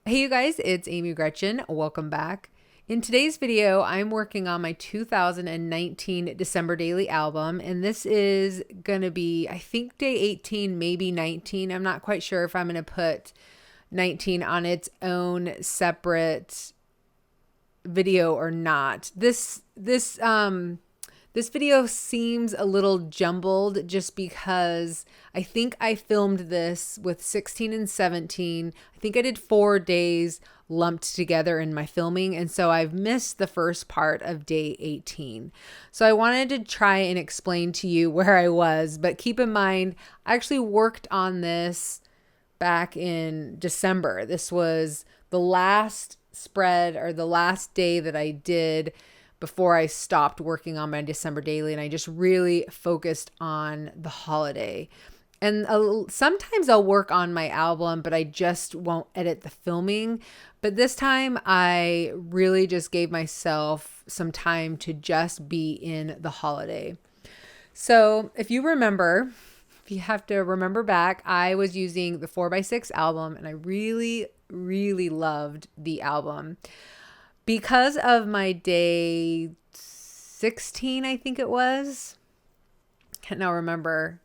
Hey you guys, it's Amy Gretchen. Welcome back. In today's video, I'm working on my 2019 December Daily album, and this is gonna be, I think, day 18, maybe 19. I'm not quite sure if I'm gonna put 19 on its own separate video or not. This video seems a little jumbled just because I think I filmed this with 16 and 17. I think I did 4 days lumped together in my filming, and so I've missed the first part of day 18. So I wanted to try and explain to you where I was, but keep in mind, I actually worked on this back in December. This was the last spread or the last day that I did before I stopped working on my December daily, and I just really focused on the holiday. And sometimes I'll work on my album, but I just won't edit the filming. But this time I really just gave myself some time to just be in the holiday. So if you have to remember back, I was using the 4x6 album, and I really, really loved the album. Because of my day 16, I think it was, can't now remember,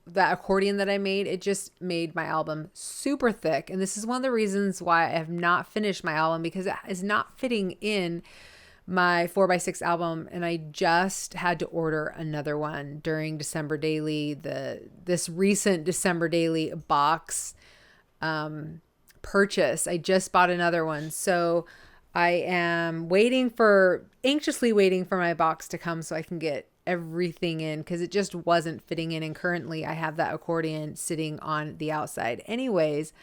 that accordion that I made, it just made my album super thick. And this is one of the reasons why I have not finished my album, because it is not fitting in my 4x6 album, and I just had to order another one during December Daily, this recent December Daily box purchase. I just bought another one. So I am anxiously waiting for my box to come so I can get everything in, because it just wasn't fitting in. And currently I have that accordion sitting on the outside. Anyways,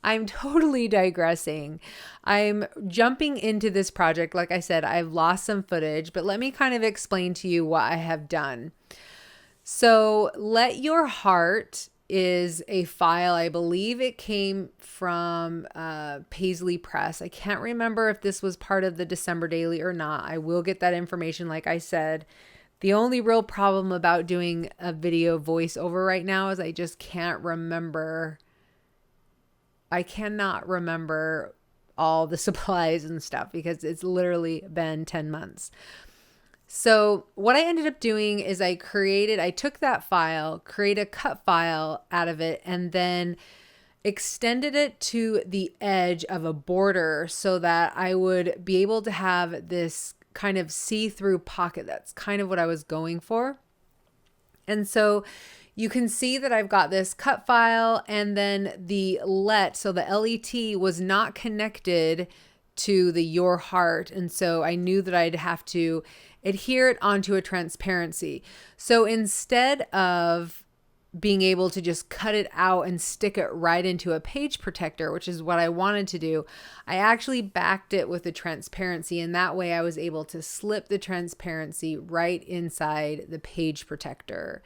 I'm totally digressing. I'm jumping into this project. Like I said, I've lost some footage, but let me kind of explain to you what I have done. So Let Your Heart is a file. I believe it came from Paislee Press. I can't remember if this was part of the December Daily or not. I will get that information, like I said. The only real problem about doing a video voiceover right now is I just can't remember. I cannot remember all the supplies and stuff because it's literally been 10 months. So what I ended up doing is I took that file, created a cut file out of it, and then extended it to the edge of a border so that I would be able to have this kind of see-through pocket. That's kind of what I was going for. And so you can see that I've got this cut file, and then the LET, so the LET was not connected to the Your Heart. And so I knew that I'd have to adhere it onto a transparency. So instead of being able to just cut it out and stick it right into a page protector, which is what I wanted to do, I actually backed it with a transparency, and that way I was able to slip the transparency right inside the page protector.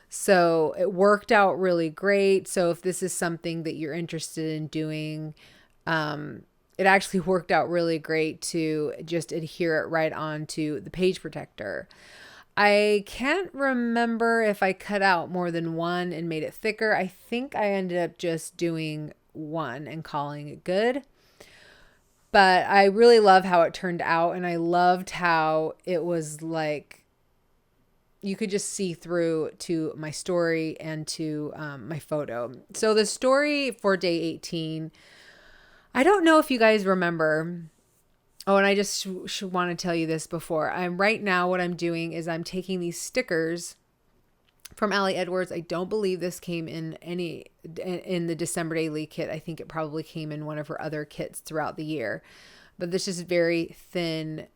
So it worked out really great. So if this is something that you're interested in doing, it actually worked out really great to just adhere it right onto the page protector. I can't remember if I cut out more than one and made it thicker. I think I ended up just doing one and calling it good. But I really love how it turned out, and I loved how it was like you could just see through to my story and to my photo. So the story for day 18, I don't know if you guys remember. Oh, and I just should want to tell you this before. Right now what I'm doing is I'm taking these stickers from Allie Edwards. I don't believe this came in the December Daily kit. I think it probably came in one of her other kits throughout the year. But this is very thin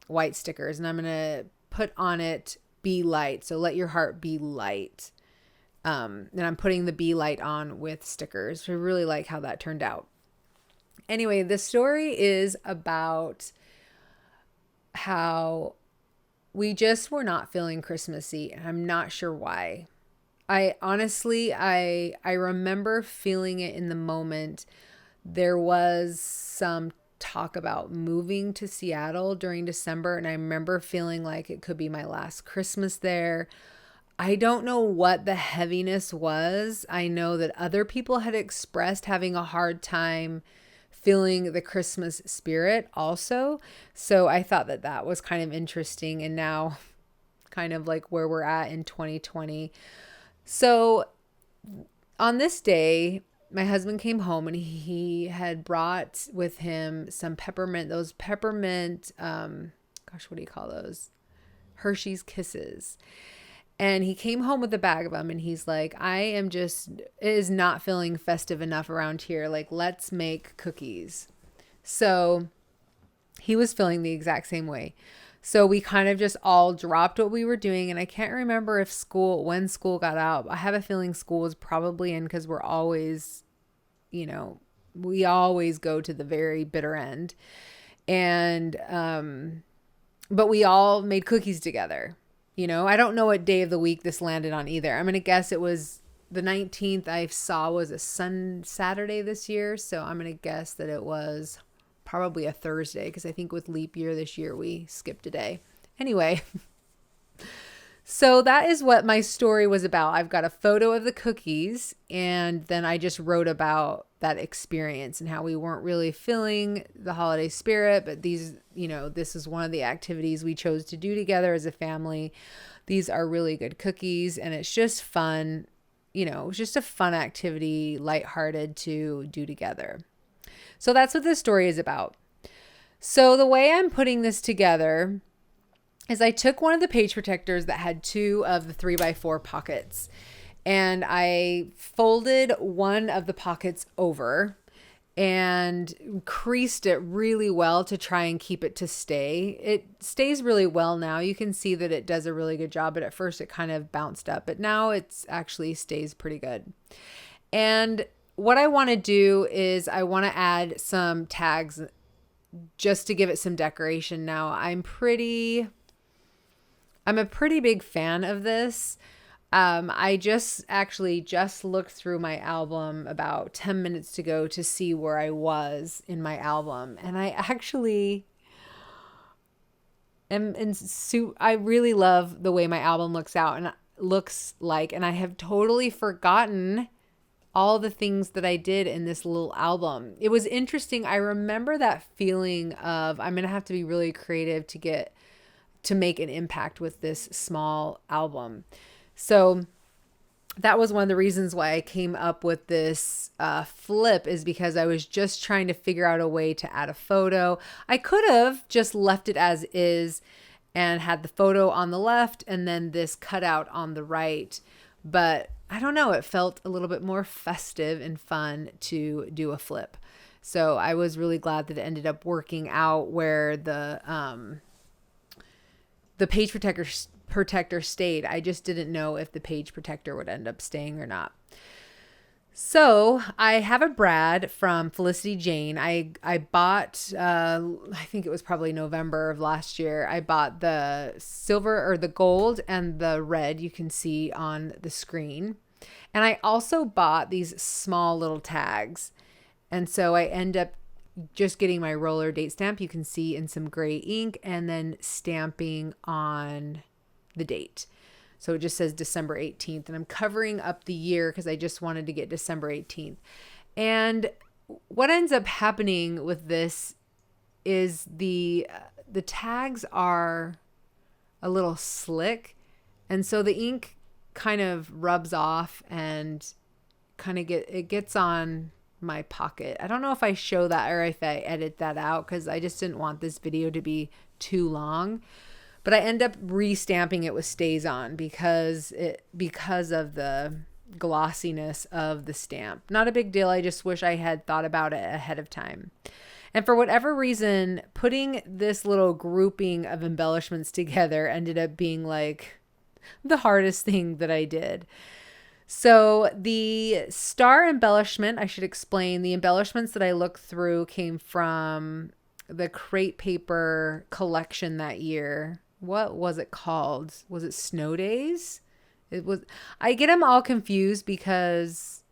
white stickers, and I'm going to put on it Be Light. So Let Your Heart Be Light. And I'm putting the Be Light on with stickers. So I really like how that turned out. Anyway, the story is about how we just were not feeling Christmassy, and I'm not sure why. I honestly remember feeling it in the moment. There was some talk about moving to Seattle during December, and I remember feeling like it could be my last Christmas there. I don't know what the heaviness was. I know that other people had expressed having a hard time feeling the Christmas spirit also. So I thought that that was kind of interesting, and now kind of like where we're at in 2020. So on this day, my husband came home and he had brought with him some peppermint, those peppermint, what do you call those? Hershey's Kisses. And he came home with a bag of them and he's like, it is not feeling festive enough around here. Like, let's make cookies. So he was feeling the exact same way. So we kind of just all dropped what we were doing. And I can't remember when school got out. I have a feeling school was probably in, because we're always, we always go to the very bitter end. And, but we all made cookies together. I don't know what day of the week this landed on either. I'm going to guess it was the 19th. I saw was a Saturday this year. So I'm going to guess that it was probably a Thursday, because I think with leap year this year, we skipped a day. Anyway, so that is what my story was about. I've got a photo of the cookies, and then I just wrote about that experience and how we weren't really feeling the holiday spirit, but these, this is one of the activities we chose to do together as a family. These are really good cookies, and it's just fun. It's just a fun activity, lighthearted to do together. So that's what this story is about. So the way I'm putting this together is I took one of the page protectors that had 2 of the 3x4 pockets, and I folded one of the pockets over and creased it really well to try and keep it to stay. It stays really well now. You can see that it does a really good job, but at first it kind of bounced up, but now it's actually stays pretty good. And what I want to do is I want to add some tags just to give it some decoration. Now I'm a pretty big fan of this. I just looked through my album about 10 minutes ago to see where I was in my album. And I actually I really love the way my album looks like, and I have totally forgotten all the things that I did in this little album. It was interesting. I remember that feeling of, I'm going to have to be really creative to make an impact with this small album. So that was one of the reasons why I came up with this flip, is because I was just trying to figure out a way to add a photo. I could have just left it as is and had the photo on the left and then this cutout on the right. But I don't know, it felt a little bit more festive and fun to do a flip. So I was really glad that it ended up working out where the page protector stayed. I just didn't know if the page protector would end up staying or not. So I have a brad from Felicity Jane. I bought, I think it was probably November of last year. I bought the silver or the gold and the red you can see on the screen. And I also bought these small little tags. And so I end up just getting my roller date stamp you can see in some gray ink and then stamping on the date. So it just says December 18th, and I'm covering up the year because I just wanted to get December 18th. And what ends up happening with this is the tags are a little slick, and so the ink kind of rubs off and kind of gets on my pocket. I don't know if I show that or if I edit that out because I just didn't want this video to be too long. But I end up re-stamping it with Stazon because of the glossiness of the stamp. Not a big deal. I just wish I had thought about it ahead of time. And for whatever reason, putting this little grouping of embellishments together ended up being like the hardest thing that I did. So the star embellishment, I should explain, the embellishments that I looked through came from the Crate Paper collection that year. What was it called? Was it Snow Days? I get them all confused because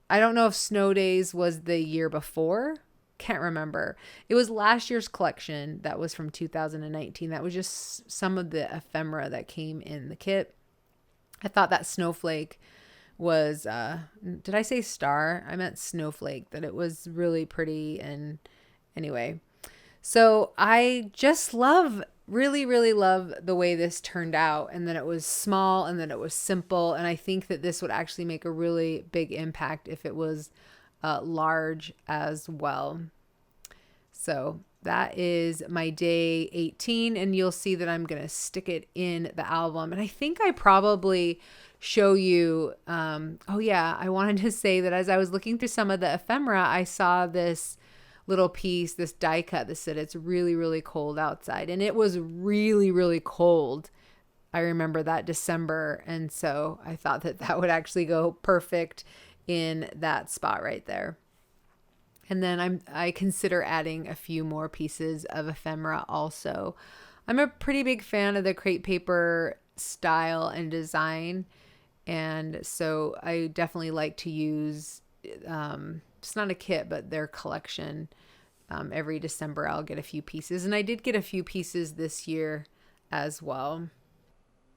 I don't know if Snow Days was the year before. Can't remember. It was last year's collection that was from 2019. That was just some of the ephemera that came in the kit. I thought that snowflake was, did I say star? I meant snowflake, that it was really pretty. And anyway, so I just really love the way this turned out, and that it was small and that it was simple. And I think that this would actually make a really big impact if it was large as well. So that is my day 18, and you'll see that I'm going to stick it in the album. And I think I probably show you, oh yeah, I wanted to say that as I was looking through some of the ephemera, I saw this little piece, this die cut that said it's really cold outside. And it was really cold. I remember that December. And so I thought that that would actually go perfect in that spot right there. And then I consider adding a few more pieces of ephemera also. I'm a pretty big fan of the crepe paper style and design. And so I definitely like to use, it's not a kit, but their collection. Every December I'll get a few pieces. And I did get a few pieces this year as well.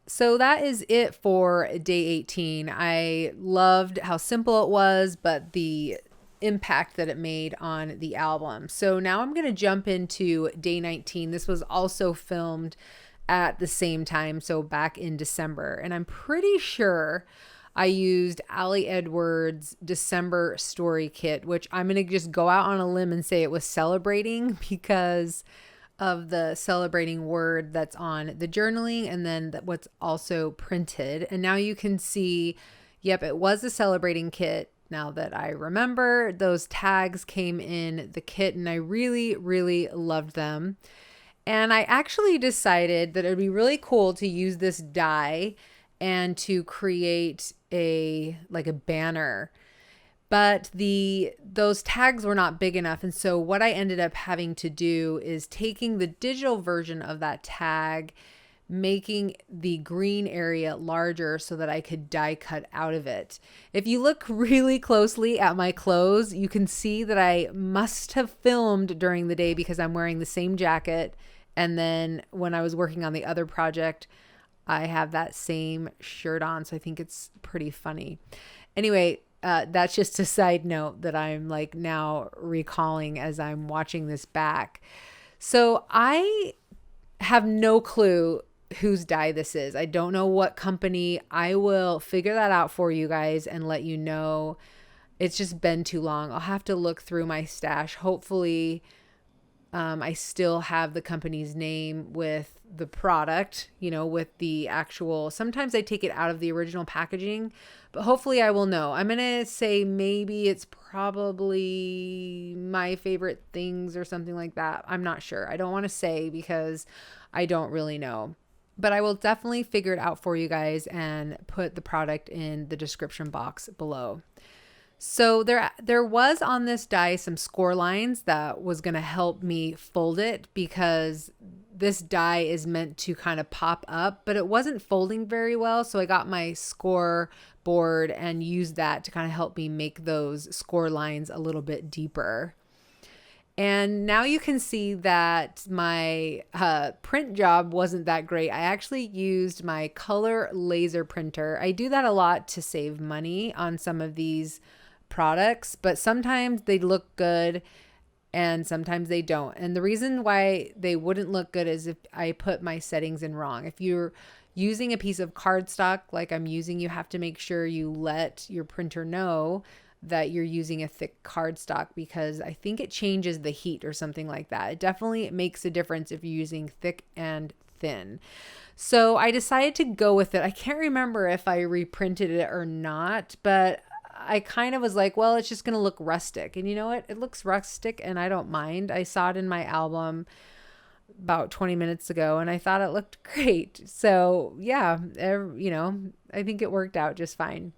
So that is it for day 18. I loved how simple it was, but the impact that it made on the album. So now I'm going to jump into day 19. This was also filmed at the same time, so back in December. And I'm pretty sure I used Ali Edwards' December story kit, which I'm going to just go out on a limb and say it was celebrating because of the celebrating word that's on the journaling and then what's also printed. And now you can see, yep, it was a celebrating kit. Now that I remember, those tags came in the kit and I really loved them. And I actually decided that it would be really cool to use this die and to create a banner. But those tags were not big enough. And so what I ended up having to do is taking the digital version of that tag, making the green area larger so that I could die cut out of it. If you look really closely at my clothes, you can see that I must have filmed during the day because I'm wearing the same jacket. And then when I was working on the other project, I have that same shirt on. So I think it's pretty funny. Anyway, that's just a side note that I'm like now recalling as I'm watching this back. So I have no clue whose die this is. I don't know what company. I will figure that out for you guys and let you know. It's just been too long. I'll have to look through my stash. Hopefully, I still have the company's name with the product, with the actual, sometimes I take it out of the original packaging, but hopefully I will know. I'm going to say maybe it's probably My Favorite Things or something like that. I'm not sure. I don't want to say because I don't really know. But I will definitely figure it out for you guys and put the product in the description box below. So there was on this die some score lines that was going to help me fold it because this die is meant to kind of pop up, but it wasn't folding very well. So I got my score board and used that to kind of help me make those score lines a little bit deeper. And now you can see that my print job wasn't that great. I actually used my color laser printer. I do that a lot to save money on some of these products, but sometimes they look good and sometimes they don't. And the reason why they wouldn't look good is if I put my settings in wrong. If you're using a piece of cardstock like I'm using, you have to make sure you let your printer know that you're using a thick cardstock because I think it changes the heat or something like that. It definitely makes a difference if you're using thick and thin. So I decided to go with it. I can't remember if I reprinted it or not, but I kind of was like, well, it's just going to look rustic. And you know what? It looks rustic and I don't mind. I saw it in my album about 20 minutes ago and I thought it looked great. So yeah, I think it worked out just fine.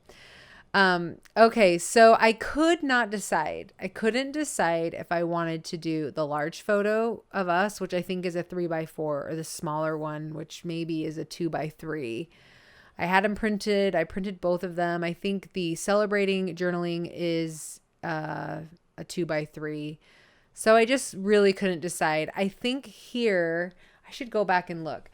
Okay, so I couldn't decide if I wanted to do the large photo of us, which I think is a 3x4, or the smaller one, which maybe is a 2x3. I had them printed. I printed both of them. I think the celebrating journaling is a 2x3. So I just really couldn't decide. I think here, I should go back and look.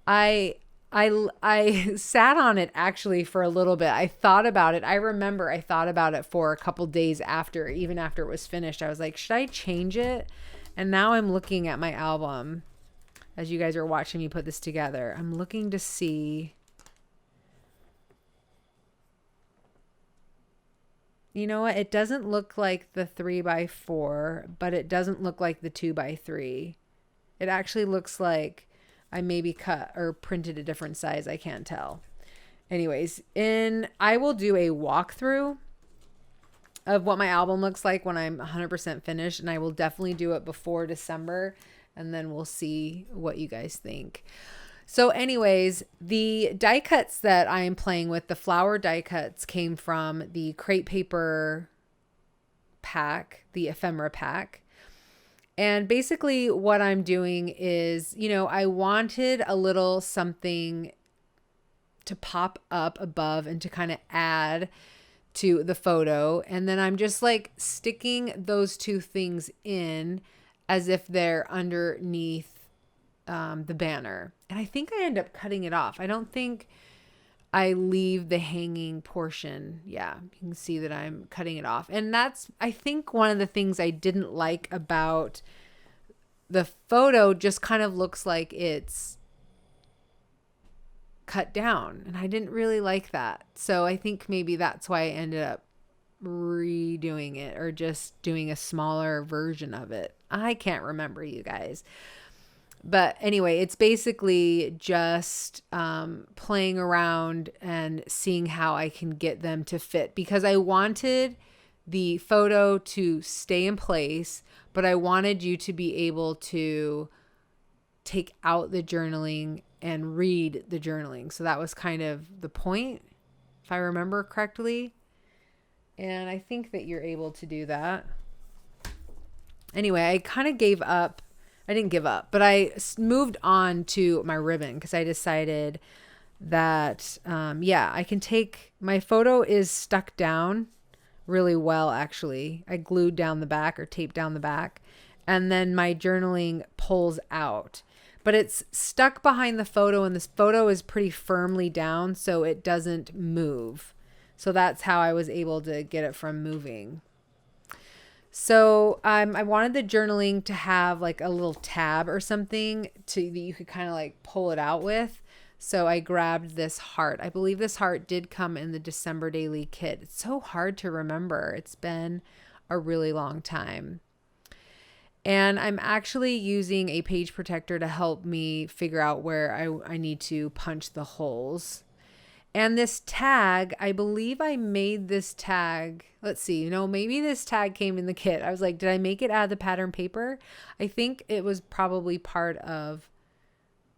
I I sat on it actually for a little bit. I thought about it. I remember I thought about it for a couple days after, even after it was finished. I was like, should I change it? And now I'm looking at my album as you guys are watching me put this together. I'm looking to see. You know what? It doesn't look like the 3x4, but it doesn't look like the 2x3. It actually looks like I maybe cut or printed a different size. I can't tell. Anyways, I will do a walkthrough of what my album looks like when I'm 100% finished, and I will definitely do it before December, and then we'll see what you guys think. So anyways, the die cuts that I am playing with, the flower die cuts, came from the crepe paper pack, the ephemera pack. And basically what I'm doing is, I wanted a little something to pop up above and to kind of add to the photo. And then I'm just like sticking those two things in as if they're underneath the banner. And I think I end up cutting it off. I don't think I leave the hanging portion. Yeah, you can see that I'm cutting it off. And that's, I think, one of the things I didn't like about the photo. Just kind of looks like it's cut down. And I didn't really like that. So I think maybe that's why I ended up redoing it, or just doing a smaller version of it. I can't remember, you guys. But anyway, it's basically just playing around and seeing how I can get them to fit, because I wanted the photo to stay in place, but I wanted you to be able to take out the journaling and read the journaling. So that was kind of the point, if I remember correctly. And I think that you're able to do that. Anyway, I kind of gave up. I didn't give up, but I moved on to my ribbon, because I decided that, I can take, my photo is stuck down really well, actually. I glued down the back, or taped down the back, and then my journaling pulls out. But it's stuck behind the photo, and this photo is pretty firmly down, so it doesn't move. So that's how I was able to get it from moving. So I wanted the journaling to have like a little tab or something that you could kind of like pull it out with. So I grabbed this heart. I believe this heart did come in the December daily kit. It's so hard to remember. It's been a really long time. And I'm actually using a page protector to help me figure out where I need to punch the holes. And this tag, I believe I made this tag. Let's see, maybe this tag came in the kit. I was like, did I make it out of the pattern paper? I think it was probably part of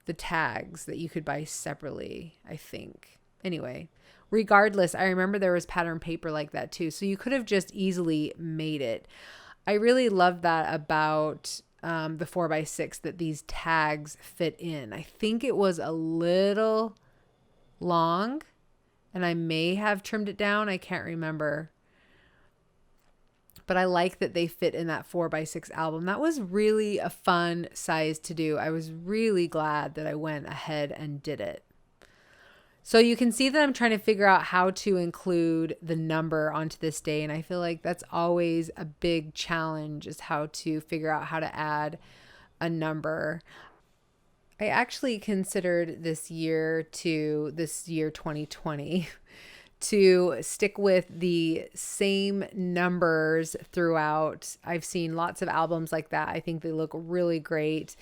the tags that you could buy separately, I think. Anyway, regardless, I remember there was pattern paper like that too. So you could have just easily made it. I really love that about the 4x6, that these tags fit in. I think it was a little long, and I may have trimmed it down. I can't remember. But I like that they fit in that 4x6 album. That was really a fun size to do. I was really glad that I went ahead and did it. So you can see that I'm trying to figure out how to include the number onto this day. And I feel like that's always a big challenge, is how to figure out how to add a number. I actually considered this year 2020 to stick with the same numbers throughout. I've seen lots of albums like that. I think they look really great.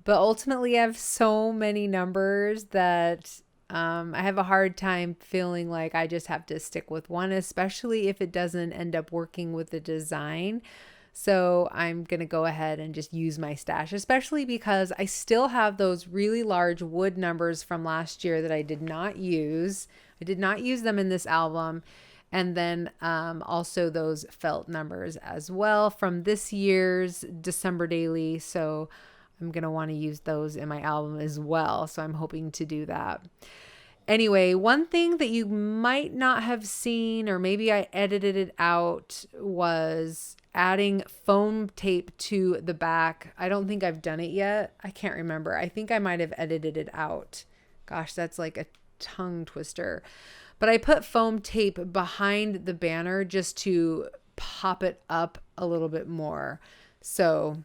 But ultimately, I have so many numbers that I have a hard time feeling like I just have to stick with one, especially if it doesn't end up working with the design. So I'm going to go ahead and just use my stash, especially because I still have those really large wood numbers from last year that I did not use. I did not use them in this album. And then also those felt numbers as well from this year's December daily. So I'm going to want to use those in my album as well. So I'm hoping to do that. Anyway, one thing that you might not have seen, or maybe I edited it out, was adding foam tape to the back. I don't think I've done it yet. I can't remember. I think I might have edited it out Gosh, that's like a tongue twister. But I put foam tape behind the banner just to pop it up a little bit more. So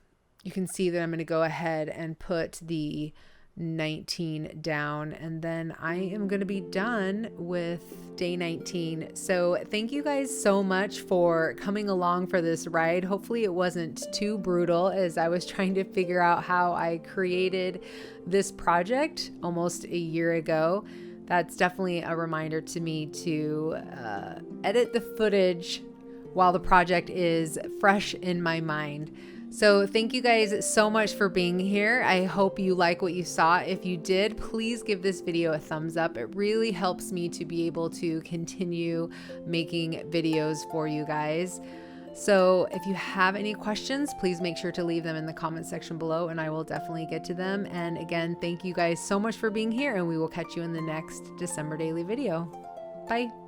you can see that I'm going to go ahead and put the 19 down, and then I am going to be done with day 19. So thank you guys so much for coming along for this ride. Hopefully it wasn't too brutal as I was trying to figure out how I created this project almost a year ago. That's definitely a reminder to me to edit the footage while the project is fresh in my mind. So thank you guys so much for being here. I hope you like what you saw. If you did, please give this video a thumbs up. It really helps me to be able to continue making videos for you guys. So if you have any questions, please make sure to leave them in the comment section below and I will definitely get to them. And again, thank you guys so much for being here, and we will catch you in the next December daily video. Bye.